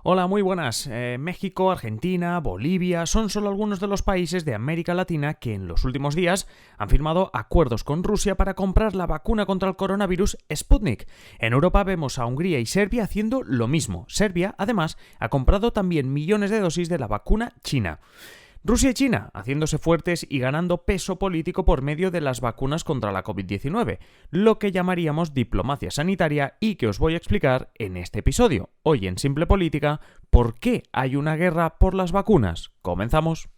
Hola, muy buenas. México, Argentina, Bolivia son solo algunos de los países de América Latina que en los últimos días han firmado acuerdos con Rusia para comprar la vacuna contra el coronavirus Sputnik. En Europa vemos a Hungría y Serbia haciendo lo mismo. Serbia, además, ha comprado también millones de dosis de la vacuna china. Rusia y China, haciéndose fuertes y ganando peso político por medio de las vacunas contra la COVID-19, lo que llamaríamos diplomacia sanitaria y que os voy a explicar en este episodio. Hoy en Simple Política, ¿por qué hay una guerra por las vacunas? ¡Comenzamos!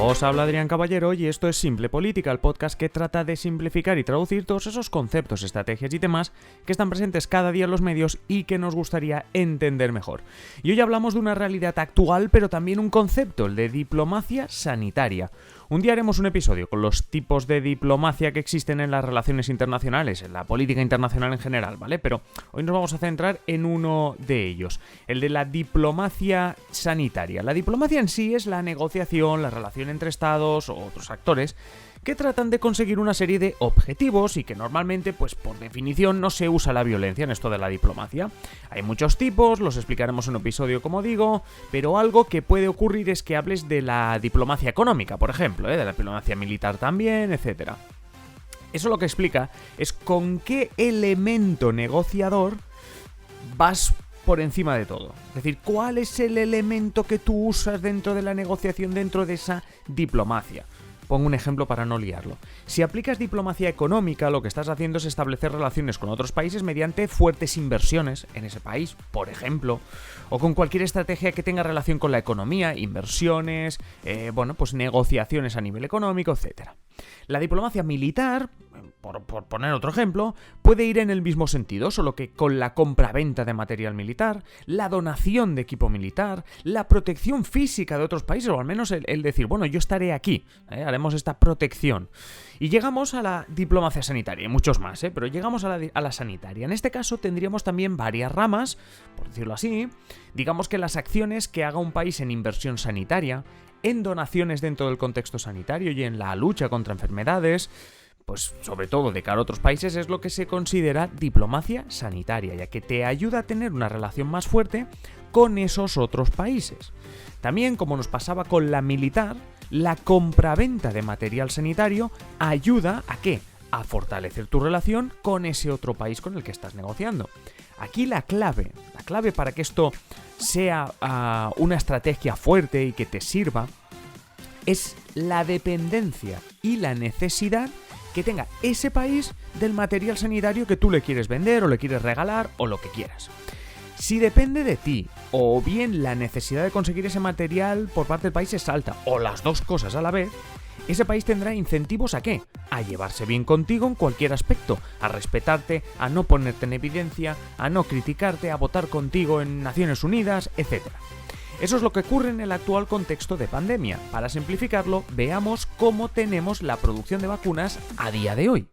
Os habla Adrián Caballero y esto es Simple Política, el podcast que trata de simplificar y traducir todos esos conceptos, estrategias y temas que están presentes cada día en los medios y que nos gustaría entender mejor. Y hoy hablamos de una realidad actual, pero también un concepto, el de diplomacia sanitaria. Un día haremos un episodio con los tipos de diplomacia que existen en las relaciones internacionales, en la política internacional en general, ¿vale? Pero hoy nos vamos a centrar en uno de ellos, el de la diplomacia sanitaria. La diplomacia en sí es la negociación, la relación entre estados o otros actores que tratan de conseguir una serie de objetivos y que normalmente, pues por definición, no se usa la violencia en esto de la diplomacia. Hay muchos tipos, los explicaremos en un episodio, como digo, pero algo que puede ocurrir es que hables de la diplomacia económica, por ejemplo, de la diplomacia militar también, etc. Eso lo que explica es con qué elemento negociador vas por encima de todo. Es decir, ¿cuál es el elemento que tú usas dentro de la negociación, dentro de esa diplomacia? Pongo un ejemplo para no liarlo. Si aplicas diplomacia económica, lo que estás haciendo es establecer relaciones con otros países mediante fuertes inversiones en ese país, por ejemplo, o con cualquier estrategia que tenga relación con la economía, inversiones, pues negociaciones a nivel económico, etc. La diplomacia militar, por poner otro ejemplo, puede ir en el mismo sentido, solo que con la compra-venta de material militar, la donación de equipo militar, la protección física de otros países, o al menos el decir, bueno, yo estaré aquí, haremos esta protección. Y llegamos a la diplomacia sanitaria, y muchos más, pero llegamos a la sanitaria. En este caso tendríamos también varias ramas, por decirlo así. Digamos que las acciones que haga un país en inversión sanitaria, en donaciones dentro del contexto sanitario y en la lucha contra enfermedades, pues sobre todo de cara a otros países, es lo que se considera diplomacia sanitaria, ya que te ayuda a tener una relación más fuerte con esos otros países. También, como nos pasaba con la militar, la compraventa de material sanitario ayuda ¿a qué? A fortalecer tu relación con ese otro país con el que estás negociando. Aquí la clave para que esto sea una estrategia fuerte y que te sirva es la dependencia y la necesidad que tenga ese país del material sanitario que tú le quieres vender o le quieres regalar o lo que quieras. Si depende de ti, o bien la necesidad de conseguir ese material por parte del país es alta, o las dos cosas a la vez, ese país tendrá incentivos ¿a qué? A llevarse bien contigo en cualquier aspecto, a respetarte, a no ponerte en evidencia, a no criticarte, a votar contigo en Naciones Unidas, etc. Eso es lo que ocurre en el actual contexto de pandemia. Para simplificarlo, veamos cómo tenemos la producción de vacunas a día de hoy.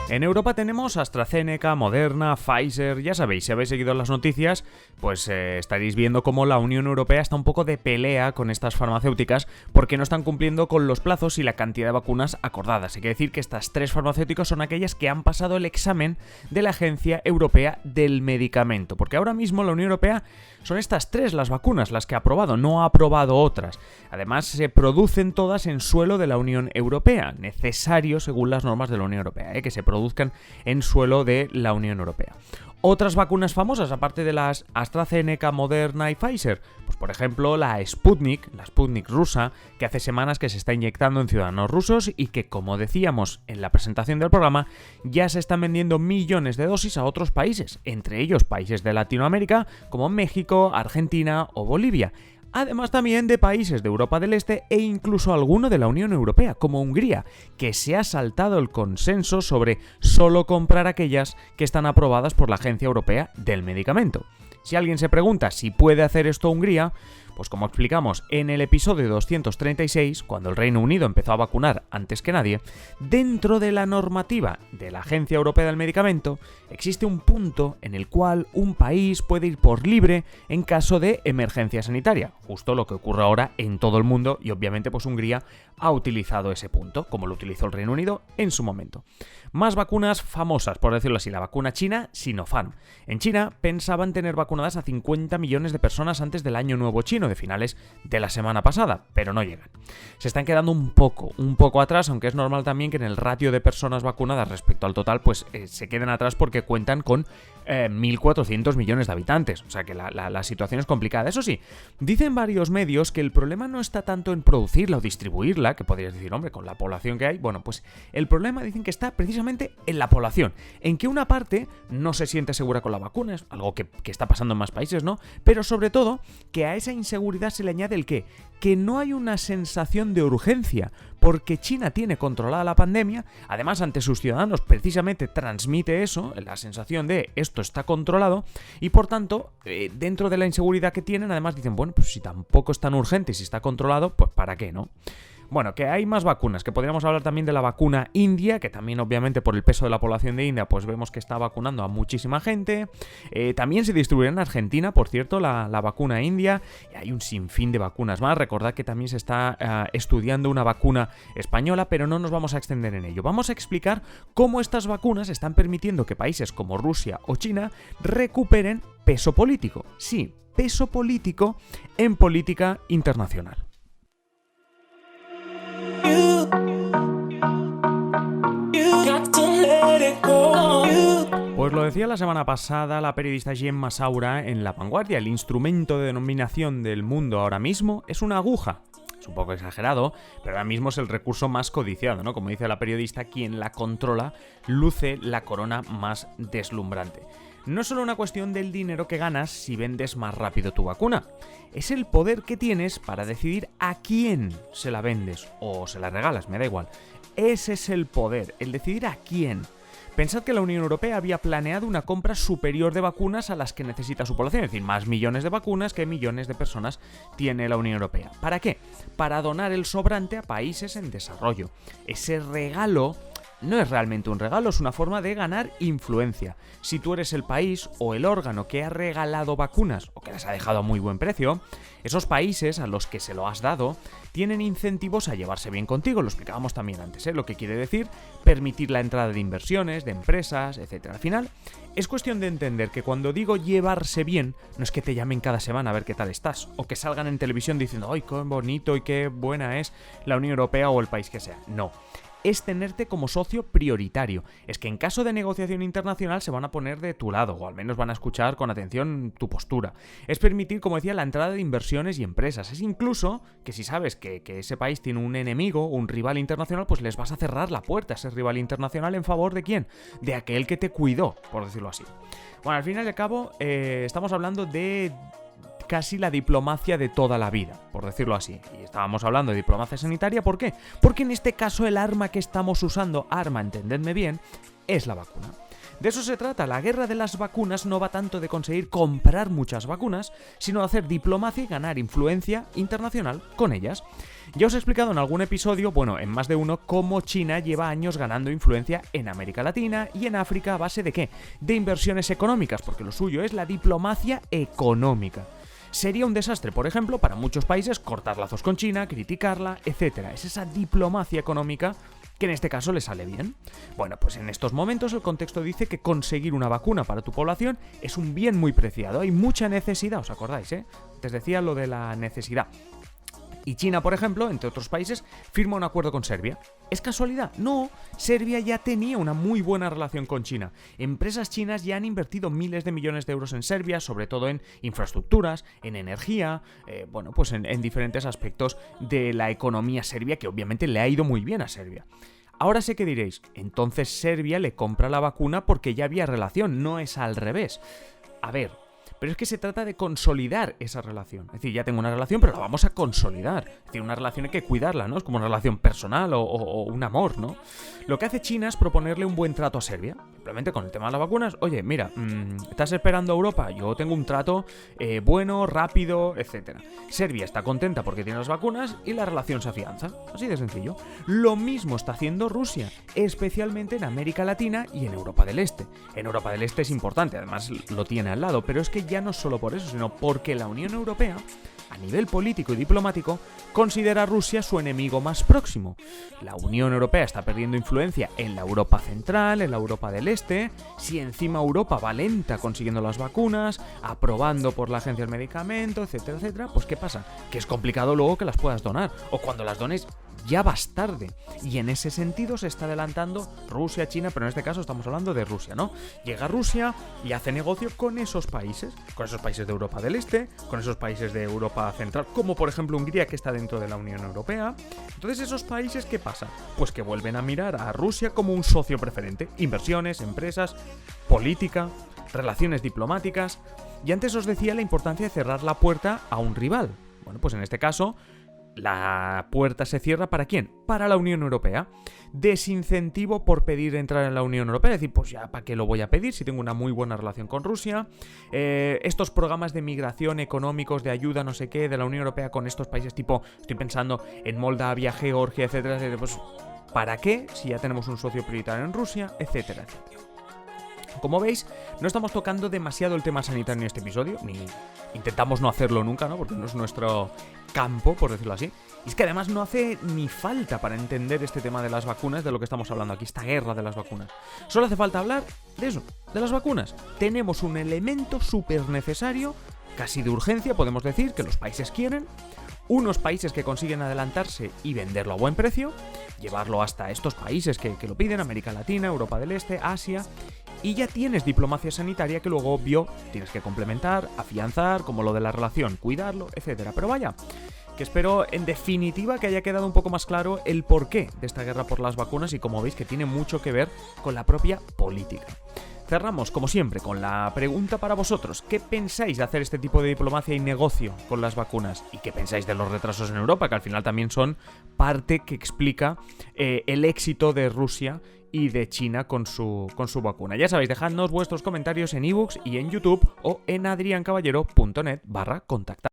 En Europa tenemos AstraZeneca, Moderna, Pfizer. Ya sabéis, si habéis seguido las noticias, pues estaréis viendo cómo la Unión Europea está un poco de pelea con estas farmacéuticas porque no están cumpliendo con los plazos y la cantidad de vacunas acordadas. Hay que decir que estas tres farmacéuticas son aquellas que han pasado el examen de la Agencia Europea del Medicamento, porque ahora mismo la Unión Europea son estas tres las vacunas las que ha aprobado, no ha aprobado otras. Además, se producen todas en suelo de la Unión Europea, necesario según las normas de la Unión Europea, que se produzcan en suelo de la Unión Europea. Otras vacunas famosas, aparte de las AstraZeneca, Moderna y Pfizer, pues por ejemplo la Sputnik rusa, que hace semanas que se está inyectando en ciudadanos rusos y que, como decíamos en la presentación del programa, ya se están vendiendo millones de dosis a otros países, entre ellos países de Latinoamérica como México, Argentina o Bolivia. Además también de países de Europa del Este e incluso alguno de la Unión Europea, como Hungría, que se ha saltado el consenso sobre solo comprar aquellas que están aprobadas por la Agencia Europea del Medicamento. Si alguien se pregunta si puede hacer esto Hungría, Pues como explicamos en el episodio 236, cuando el Reino Unido empezó a vacunar antes que nadie, dentro de la normativa de la Agencia Europea del Medicamento existe un punto en el cual un país puede ir por libre en caso de emergencia sanitaria, justo lo que ocurre ahora en todo el mundo, y obviamente pues Hungría ha utilizado ese punto, como lo utilizó el Reino Unido en su momento. Más vacunas famosas, por decirlo así, la vacuna china Sinopharm. En China pensaban tener vacunadas a 50 millones de personas antes del Año Nuevo Chino, de finales de la semana pasada, pero no llegan. Se están quedando un poco atrás, aunque es normal también que en el ratio de personas vacunadas respecto al total, pues se queden atrás porque cuentan con 1.400 millones de habitantes, o sea que la situación es complicada. Eso sí, dicen varios medios que el problema no está tanto en producirla o distribuirla, que podrías decir, hombre, con la población que hay, bueno, pues el problema dicen que está precisamente en la población, en que una parte no se siente segura con la vacuna, es algo que está pasando en más países, ¿no? Pero sobre todo, que a esa inseguridad se le añade el qué, que no hay una sensación de urgencia, porque China tiene controlada la pandemia, además ante sus ciudadanos precisamente transmite eso, la sensación de esto está controlado, y por tanto, dentro de la inseguridad que tienen, además dicen, bueno, pues si tampoco es tan urgente y si está controlado, pues ¿para qué, no? Bueno, que hay más vacunas, que podríamos hablar también de la vacuna india, que también obviamente por el peso de la población de India pues vemos que está vacunando a muchísima gente. También se distribuye en Argentina, por cierto, la vacuna india, y hay un sinfín de vacunas más. Recordad que también se está estudiando una vacuna española, pero no nos vamos a extender en ello. Vamos a explicar cómo estas vacunas están permitiendo que países como Rusia o China recuperen peso político. Sí, peso político en política internacional. Pues lo decía la semana pasada la periodista Gemma Saura en La Vanguardia, el instrumento de denominación del mundo ahora mismo es una aguja. Es un poco exagerado, pero ahora mismo es el recurso más codiciado, ¿no? Como dice la periodista, quien la controla luce la corona más deslumbrante. No es solo una cuestión del dinero que ganas si vendes más rápido tu vacuna, es el poder que tienes para decidir a quién se la vendes o se la regalas, me da igual. Ese es el poder, el decidir a quién. Pensad que la Unión Europea había planeado una compra superior de vacunas a las que necesita su población, es decir, más millones de vacunas que millones de personas tiene la Unión Europea. ¿Para qué? Para donar el sobrante a países en desarrollo. Ese regalo no es realmente un regalo, es una forma de ganar influencia. Si tú eres el país o el órgano que ha regalado vacunas o que las ha dejado a muy buen precio, esos países a los que se lo has dado tienen incentivos a llevarse bien contigo, lo explicábamos también antes, lo que quiere decir permitir la entrada de inversiones, de empresas, etc. Al final, es cuestión de entender que cuando digo llevarse bien, no es que te llamen cada semana a ver qué tal estás, o que salgan en televisión diciendo ¡ay, qué bonito y qué buena es la Unión Europea o el país que sea! No. Es tenerte como socio prioritario. Es que en caso de negociación internacional se van a poner de tu lado, o al menos van a escuchar con atención tu postura. Es permitir, como decía, la entrada de inversiones y empresas. Es incluso que si sabes que ese país tiene un enemigo, un rival internacional, pues les vas a cerrar la puerta a ese rival internacional en favor de ¿quién? De aquel que te cuidó, por decirlo así. Bueno, al fin y al cabo, estamos hablando de casi la diplomacia de toda la vida, por decirlo así. Y estábamos hablando de diplomacia sanitaria, ¿por qué? Porque en este caso el arma que estamos usando, entendedme bien, es la vacuna. De eso se trata, la guerra de las vacunas no va tanto de conseguir comprar muchas vacunas, sino de hacer diplomacia y ganar influencia internacional con ellas. Ya os he explicado en algún episodio, bueno, en más de uno, cómo China lleva años ganando influencia en América Latina y en África a base de ¿qué? De inversiones económicas, porque lo suyo es la diplomacia económica. Sería un desastre, por ejemplo, para muchos países cortar lazos con China, criticarla, etc. Es esa diplomacia económica que en este caso le sale bien. Bueno, pues en estos momentos el contexto dice que conseguir una vacuna para tu población es un bien muy preciado. Hay mucha necesidad, ¿os acordáis, Antes decía lo de la necesidad. Y China, por ejemplo, entre otros países, firma un acuerdo con Serbia. ¿Es casualidad? No, Serbia ya tenía una muy buena relación con China. Empresas chinas ya han invertido miles de millones de euros en Serbia, sobre todo en infraestructuras, en energía, pues en diferentes aspectos de la economía serbia, que obviamente le ha ido muy bien a Serbia. Ahora sé que diréis, entonces Serbia le compra la vacuna porque ya había relación, no es al revés. A ver, pero es que se trata de consolidar esa relación. Es decir, ya tengo una relación, pero la vamos a consolidar. Es decir, una relación hay que cuidarla, ¿no? Es como una relación personal o un amor, ¿no? Lo que hace China es proponerle un buen trato a Serbia. Simplemente con el tema de las vacunas. Oye, mira, ¿estás esperando a Europa? Yo tengo un trato bueno, rápido, etc. Serbia está contenta porque tiene las vacunas y la relación se afianza. Así de sencillo. Lo mismo está haciendo Rusia, especialmente en América Latina y en Europa del Este. En Europa del Este es importante, además lo tiene al lado, pero es que ya no solo por eso, sino porque la Unión Europea, a nivel político y diplomático, considera a Rusia su enemigo más próximo. La Unión Europea está perdiendo influencia en la Europa central, en la Europa del Este. Si encima Europa va lenta consiguiendo las vacunas, aprobando por la agencia del medicamento, etcétera, etcétera, pues ¿qué pasa? Que es complicado luego que las puedas donar, o cuando las dones ya vas tarde. Y en ese sentido se está adelantando Rusia, China, pero en este caso estamos hablando de Rusia, ¿no? Llega Rusia y hace negocio con esos países de Europa del Este, con esos países de Europa central, como por ejemplo Hungría, que está dentro de la Unión Europea. Entonces, esos países, ¿qué pasa? Pues que vuelven a mirar a Rusia como un socio preferente. Inversiones, empresas, política, relaciones diplomáticas. Y antes os decía la importancia de cerrar la puerta a un rival. Bueno, pues en este caso la puerta se cierra ¿para quién? Para la Unión Europea. Desincentivo por pedir entrar en la Unión Europea. Es decir, pues ya, ¿para qué lo voy a pedir si tengo una muy buena relación con Rusia? Estos programas de migración económicos, de ayuda, no sé qué, de la Unión Europea con estos países tipo, estoy pensando en Moldavia, Georgia, etcétera, etcétera. Pues, ¿para qué? Si ya tenemos un socio prioritario en Rusia, etcétera, etcétera. Como veis, no estamos tocando demasiado el tema sanitario en este episodio, ni intentamos no hacerlo nunca, ¿no? Porque no es nuestro campo, por decirlo así. Y es que además no hace ni falta para entender este tema de las vacunas, de lo que estamos hablando aquí, esta guerra de las vacunas. Solo hace falta hablar de eso, de las vacunas. Tenemos un elemento súper necesario, casi de urgencia, podemos decir, que los países quieren. Unos países que consiguen adelantarse y venderlo a buen precio, llevarlo hasta estos países que lo piden, América Latina, Europa del Este, Asia, y ya tienes diplomacia sanitaria que luego, obvio, tienes que complementar, afianzar, como lo de la relación, cuidarlo, etcétera. Pero vaya, que espero en definitiva que haya quedado un poco más claro el porqué de esta guerra por las vacunas y como veis que tiene mucho que ver con la propia política. Cerramos, como siempre, con la pregunta para vosotros. ¿Qué pensáis de hacer este tipo de diplomacia y negocio con las vacunas? ¿Y qué pensáis de los retrasos en Europa? Que al final también son parte que explica el éxito de Rusia y de China con su vacuna. Ya sabéis, dejadnos vuestros comentarios en ebooks y en YouTube o en adriancaballero.net/contactar.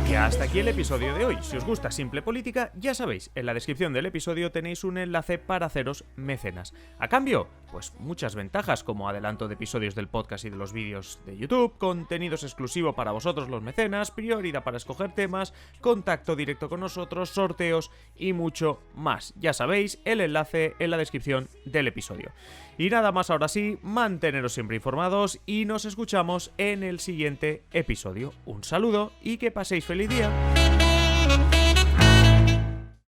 Y hasta aquí el episodio de hoy. Si os gusta Simple Política, ya sabéis, en la descripción del episodio tenéis un enlace para haceros mecenas. A cambio, pues muchas ventajas como adelanto de episodios del podcast y de los vídeos de YouTube, contenidos exclusivos para vosotros los mecenas, prioridad para escoger temas, contacto directo con nosotros, sorteos y mucho más. Ya sabéis, el enlace en la descripción del episodio. Y nada más, ahora sí, manteneros siempre informados y nos escuchamos en el siguiente episodio. Un saludo y que paséis feliz día.